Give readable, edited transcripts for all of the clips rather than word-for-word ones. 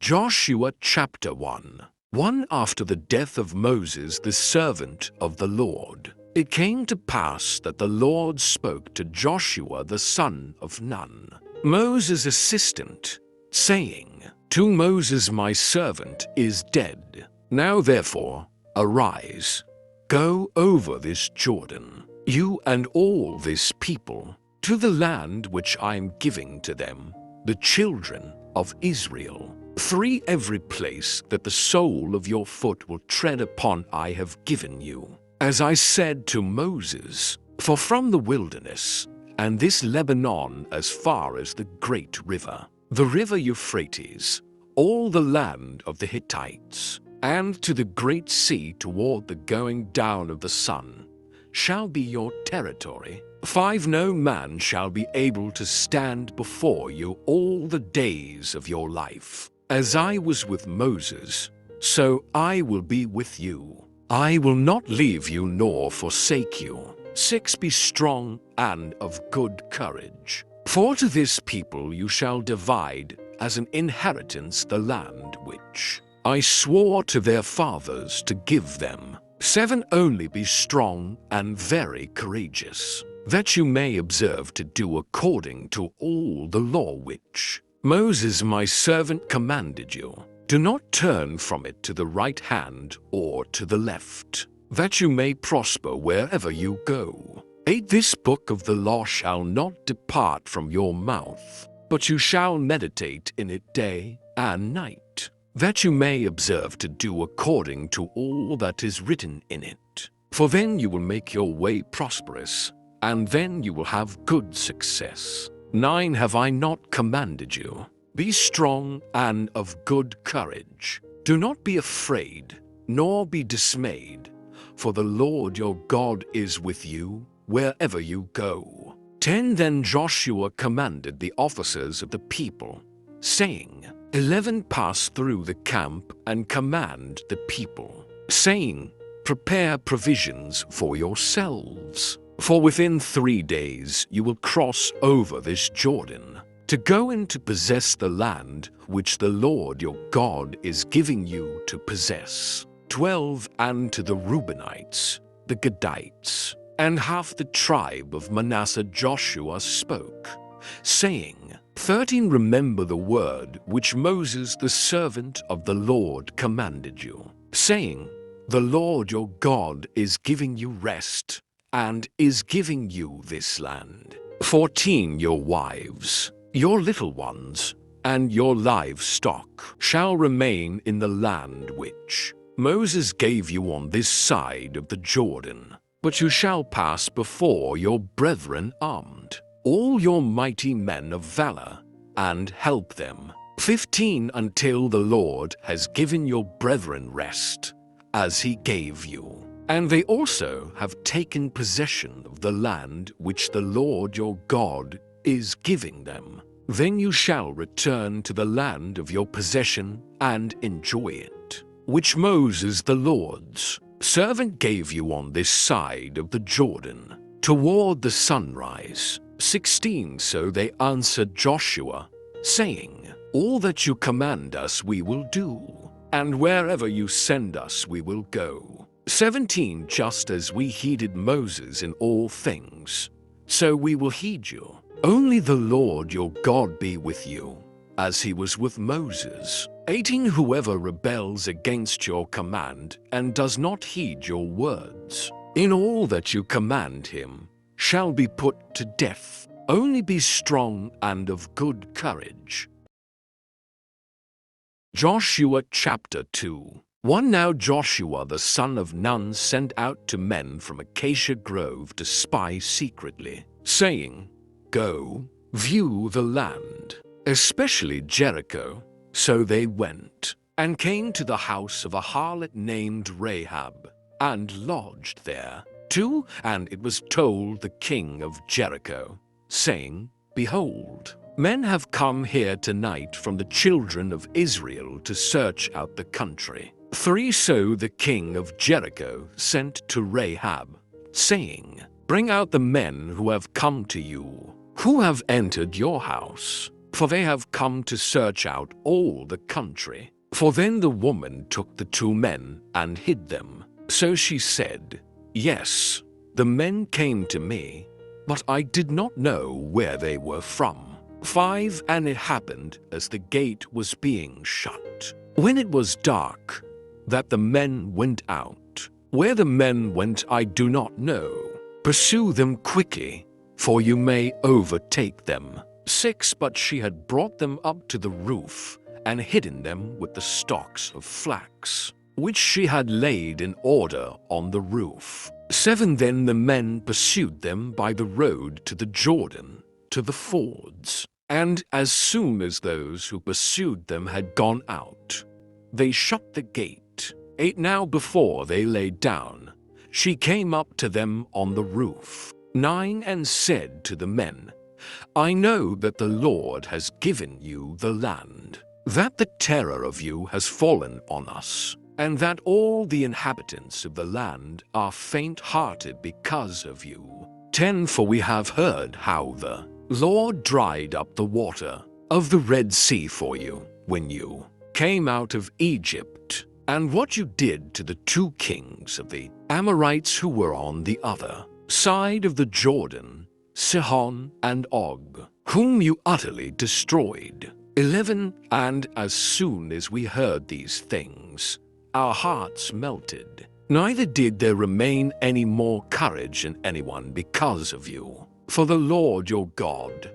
Joshua chapter 1. One after the death of Moses, the servant of the Lord, it came to pass that the Lord spoke to Joshua the son of Nun, Moses' assistant, saying, "To Moses my servant is dead. Now therefore, arise, go over this Jordan, you and all this people, to the land which I am giving to them, the children of Israel. 3 every place that the sole of your foot will tread upon I have given you, as I said to Moses, for from the wilderness and this Lebanon as far as the great river, the river Euphrates, all the land of the Hittites, and to the great sea toward the going down of the sun, shall be your territory. 5 no man shall be able to stand before you all the days of your life. As I was with Moses, so I will be with you. I will not leave you nor forsake you. 6 Be strong and of good courage. For to this people you shall divide as an inheritance the land which I swore to their fathers to give them. 7 Only be strong and very courageous, that you may observe to do according to all the law which Moses my servant commanded you. Do not turn from it to the right hand or to the left, that you may prosper wherever you go. 8 This book of the law shall not depart from your mouth, but you shall meditate in it day and night, that you may observe to do according to all that is written in it. For then you will make your way prosperous, and then you will have good success. 9 Have I not commanded you? Be strong and of good courage. Do not be afraid, nor be dismayed, for the Lord your God is with you wherever you go. 10 Then Joshua commanded the officers of the people, saying, 11 Pass through the camp and command the people, saying, Prepare provisions for yourselves. For within 3 days you will cross over this Jordan, to go in to possess the land which the Lord your God is giving you to possess. 12 And to the Reubenites, the Gadites, and half the tribe of Manasseh Joshua spoke, saying, 13 Remember the word which Moses the servant of the Lord commanded you, saying, The Lord your God is giving you rest, and is giving you this land. 14 Your wives, your little ones, and your livestock shall remain in the land which Moses gave you on this side of the Jordan, but you shall pass before your brethren armed, all your mighty men of valor, and help them. 15 Until the Lord has given your brethren rest, as he gave you. And they also have taken possession of the land which the Lord your God is giving them. Then you shall return to the land of your possession and enjoy it, which Moses the Lord's servant gave you on this side of the Jordan, toward the sunrise. 16 So they answered Joshua, saying, All that you command us we will do, and wherever you send us we will go. 17 Just as we heeded Moses in all things, so we will heed you. Only the Lord your God be with you, as he was with Moses. 18 Whoever rebels against your command and does not heed your words, in all that you command him, shall be put to death. Only be strong and of good courage. Joshua chapter 2. 1 Now Joshua the son of Nun sent out 2 men from Acacia Grove to spy secretly, saying, Go, view the land, especially Jericho. So they went, and came to the house of a harlot named Rahab, and lodged there. 2 And it was told the king of Jericho, saying, Behold, men have come here tonight from the children of Israel to search out the country. 3 So the king of Jericho sent to Rahab, saying, Bring out the men who have come to you, who have entered your house. for they have come to search out all the country. For then the woman took the 2 men and hid them. So she said, Yes, the men came to me, but I did not know where they were from. 5 And it happened as the gate was being shut, when it was dark, that the men went out. Where the men went I do not know. Pursue them quickly, for you may overtake them. 6 But she had brought them up to the roof, and hidden them with the stalks of flax, which she had laid in order on the roof. 7 Then the men pursued them by the road to the Jordan, to the fords. And as soon as those who pursued them had gone out, they shut the gate. 8 Now before they lay down, she came up to them on the roof. 9 And said to the men, I know that the Lord has given you the land, that the terror of you has fallen on us, and that all the inhabitants of the land are faint-hearted because of you. 10 For we have heard how the Lord dried up the water of the Red Sea for you when you came out of Egypt, and what you did to the 2 kings of the Amorites who were on the other side of the Jordan, Sihon and Og, whom you utterly destroyed. 11 And as soon as we heard these things, our hearts melted. Neither did there remain any more courage in anyone because of you. For the Lord your God,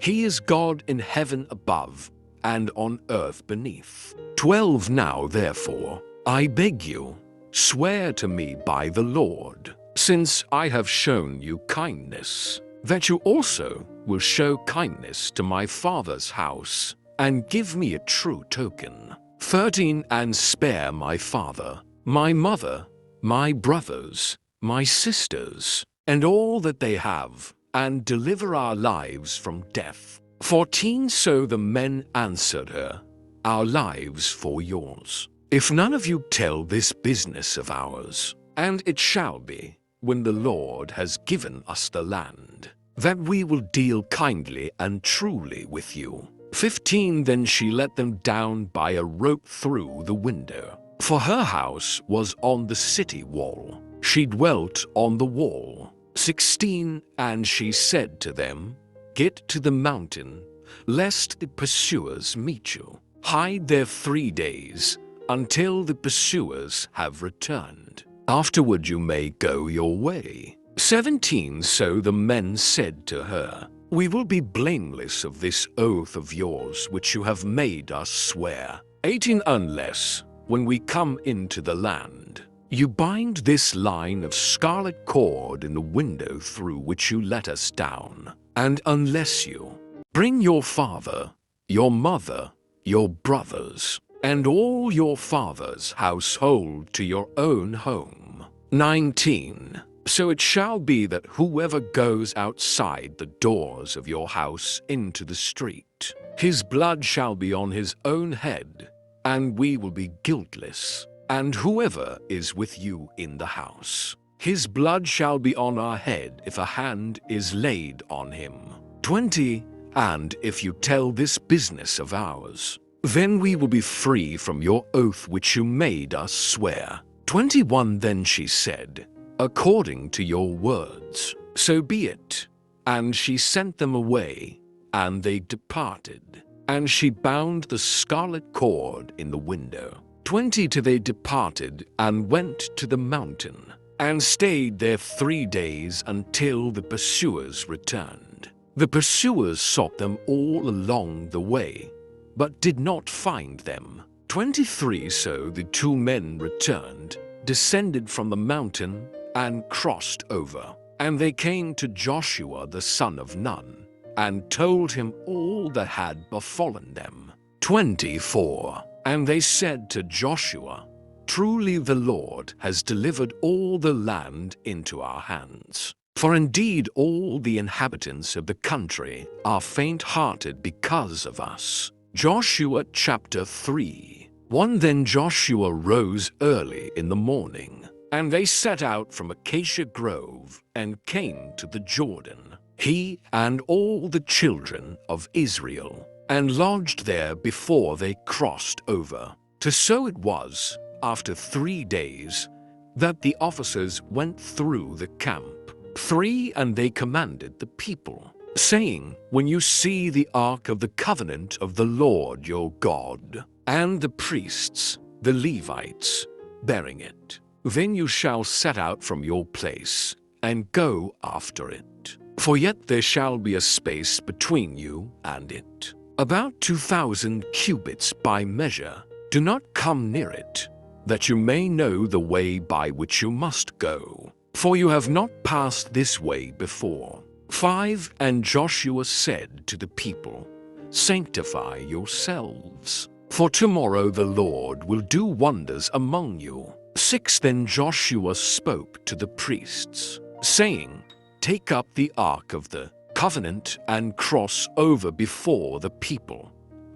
He is God in heaven above and on earth beneath. 12 Now therefore, I beg you, swear to me by the Lord, since I have shown you kindness, that you also will show kindness to my father's house, and give me a true token. 13 And spare my father, my mother, my brothers, my sisters, and all that they have, and deliver our lives from death. 14 So the men answered her, Our lives for yours, if none of you tell this business of ours. And it shall be, when the Lord has given us the land, that we will deal kindly and truly with you. 15 Then she let them down by a rope through the window, for her house was on the city wall. She dwelt on the wall. 16 And she said to them, Get to the mountain, lest the pursuers meet you. Hide there 3 days, until the pursuers have returned. Afterward you may go your way. 17 So the men said to her, We will be blameless of this oath of yours which you have made us swear. 18 Unless, when we come into the land, you bind this line of scarlet cord in the window through which you let us down, and unless you bring your father, your mother, your brothers, and all your father's household to your own home. 19 So it shall be that whoever goes outside the doors of your house into the street, his blood shall be on his own head, and we will be guiltless. And whoever is with you in the house, his blood shall be on our head if a hand is laid on him. 20 And if you tell this business of ours, then we will be free from your oath which you made us swear. 21 Then she said, According to your words, so be it. And she sent them away, and they departed. And she bound the scarlet cord in the window. 22 They departed and went to the mountain, and stayed there 3 days until the pursuers returned. The pursuers sought them all along the way, but did not find them. 23 So the 2 men returned, descended from the mountain, and crossed over. And they came to Joshua the son of Nun, and told him all that had befallen them. 24 And they said to Joshua, Truly the Lord has delivered all the land into our hands. For indeed all the inhabitants of the country are faint-hearted because of us. Joshua chapter 3. 1 Then Joshua rose early in the morning, and they set out from Acacia Grove and came to the Jordan, he and all the children of Israel, and lodged there before they crossed over. So it was, after 3 days, that the officers went through the camp. 3 And they commanded the people, saying, When you see the ark of the covenant of the Lord your God, and the priests, the Levites, bearing it, then you shall set out from your place, and go after it. For yet there shall be a space between you and it, about 2,000 cubits by measure. Do not come near it, that you may know the way by which you must go, for you have not passed this way before. 5 And Joshua said to the people, Sanctify yourselves, for tomorrow the Lord will do wonders among you. 6 Then Joshua spoke to the priests, saying, Take up the ark of the covenant and cross over before the people.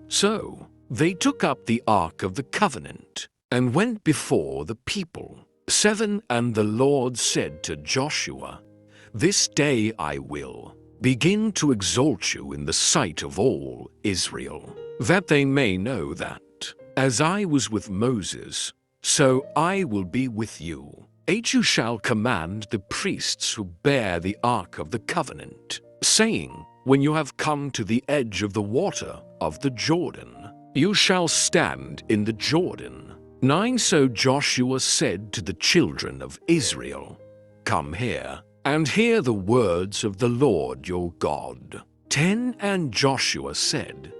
So they took up the ark of the covenant and went before the people. 7 And the Lord said to Joshua, This day I will begin to exalt you in the sight of all Israel, that they may know that, as I was with Moses, so I will be with you. 8 You shall command the priests who bear the ark of the covenant, saying, When you have come to the edge of the water of the Jordan, you shall stand in the Jordan. 9 So Joshua said to the children of Israel, Come here, and hear the words of the Lord your God. 10 And Joshua said,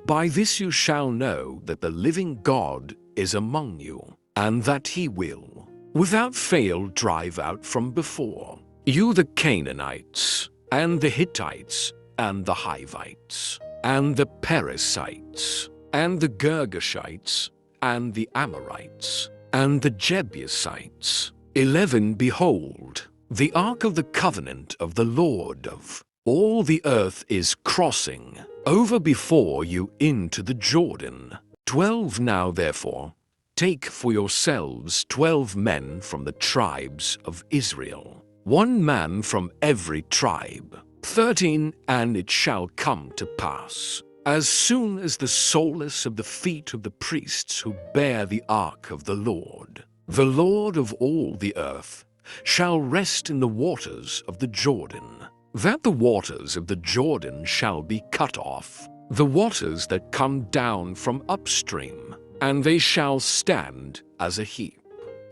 By this you shall know that the living God is among you, and that he will, without fail, drive out from before you the Canaanites, and the Hittites, and the Hivites, and the Perizzites, and the Girgashites, and the Amorites, and the Jebusites. 11 Behold, the ark of the covenant of the Lord of all the earth is crossing over before you into the Jordan. 12 Now therefore, take for yourselves 12 men from the tribes of Israel, 1 man from every tribe. 13 And it shall come to pass, as soon as the soles of the feet of the priests who bear the ark of the Lord of all the earth, shall rest in the waters of the Jordan, that the waters of the Jordan shall be cut off, the waters that come down from upstream, and they shall stand as a heap.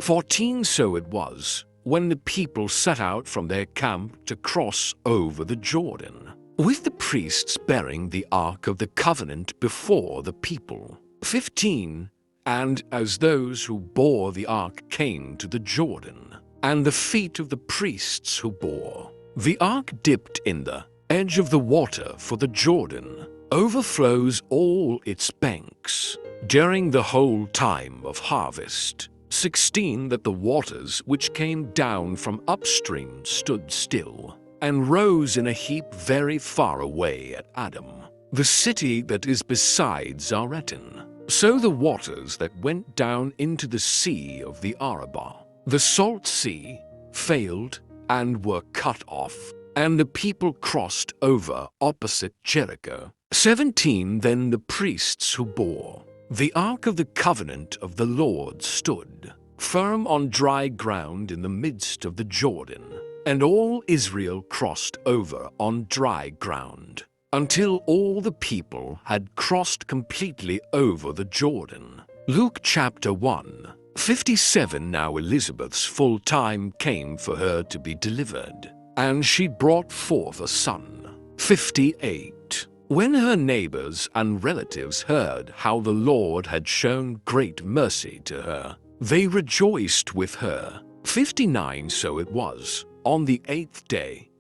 14 So it was, when the people set out from their camp to cross over the Jordan, with the priests bearing the ark of the covenant before the people. 15 And as those who bore the ark came to the Jordan, and the feet of the priests who bore the ark dipped in the edge of the water, for the Jordan overflows all its banks during the whole time of harvest. 16 That the waters which came down from upstream stood still, and rose in a heap very far away at Adam, the city that is beside Zaretan. So the waters that went down into the sea of the Arabah, the salt sea, failed and were cut off, and the people crossed over opposite Jericho. 17 Then the priests who bore the ark of the covenant of the Lord stood firm on dry ground in the midst of the Jordan, and all Israel crossed over on dry ground, until all the people had crossed completely over the Jordan. Luke chapter 1. 57 Now Elizabeth's full time came for her to be delivered, and she brought forth a son. 58 When her neighbors and relatives heard how the Lord had shown great mercy to her, they rejoiced with her. 59 So it was, on the 8th day,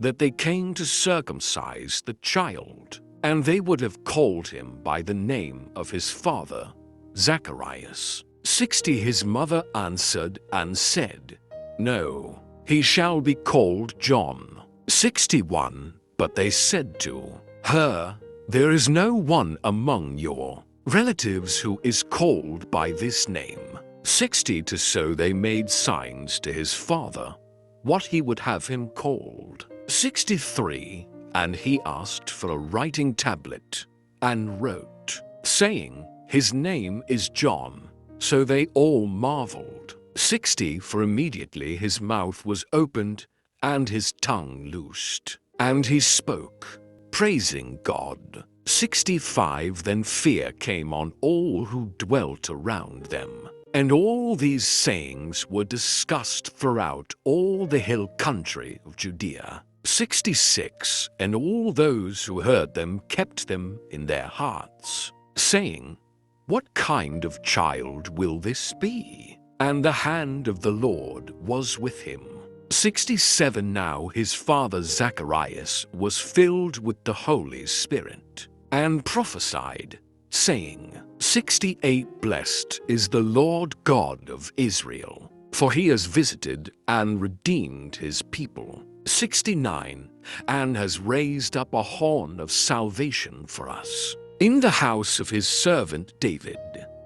that they came to circumcise the child, and they would have called him by the name of his father, Zacharias. 60 His mother answered and said, No, he shall be called John. 61 But they said to her, There is no one among your relatives who is called by this name. 62 So they made signs to his father what he would have him called. 63 And he asked for a writing tablet, and wrote, saying, His name is John. So they all marveled. 60 For immediately his mouth was opened, and his tongue loosed, and he spoke, praising God. 65 Then fear came on all who dwelt around them, and all these sayings were discussed throughout all the hill country of Judea. 66 And all those who heard them kept them in their hearts, saying, What kind of child will this be? And the hand of the Lord was with him. 67 Now his father Zacharias was filled with the Holy Spirit, and prophesied, saying, 68 Blessed is the Lord God of Israel, for he has visited and redeemed his people. 69 And has raised up a horn of salvation for us in the house of his servant David.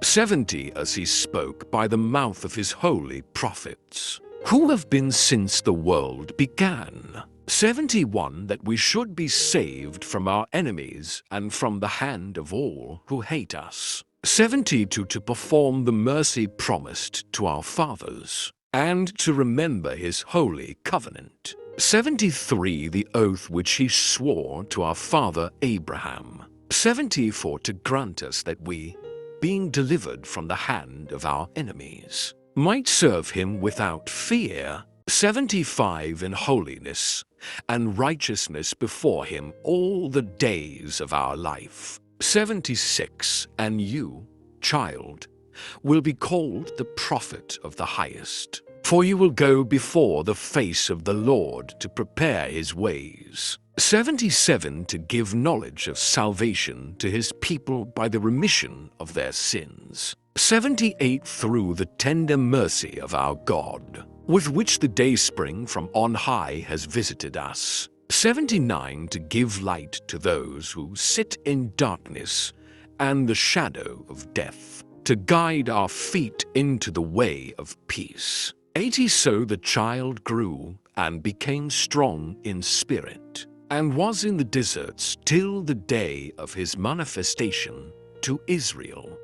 70 As he spoke by the mouth of his holy prophets, who have been since the world began. 71 That we should be saved from our enemies and from the hand of all who hate us. 72 To perform the mercy promised to our fathers, and to remember his holy covenant. 73 The oath which he swore to our father Abraham. 74 To grant us that we, being delivered from the hand of our enemies, might serve him without fear. 75 In holiness and righteousness before him all the days of our life. 76 And you, child, will be called the prophet of the highest, for you will go before the face of the Lord to prepare his ways. 77 To give knowledge of salvation to his people by the remission of their sins. 78 Through the tender mercy of our God, with which the dayspring from on high has visited us. 79 To give light to those who sit in darkness and the shadow of death, to guide our feet into the way of peace. 80 So the child grew and became strong in spirit, and was in the deserts till the day of his manifestation to Israel.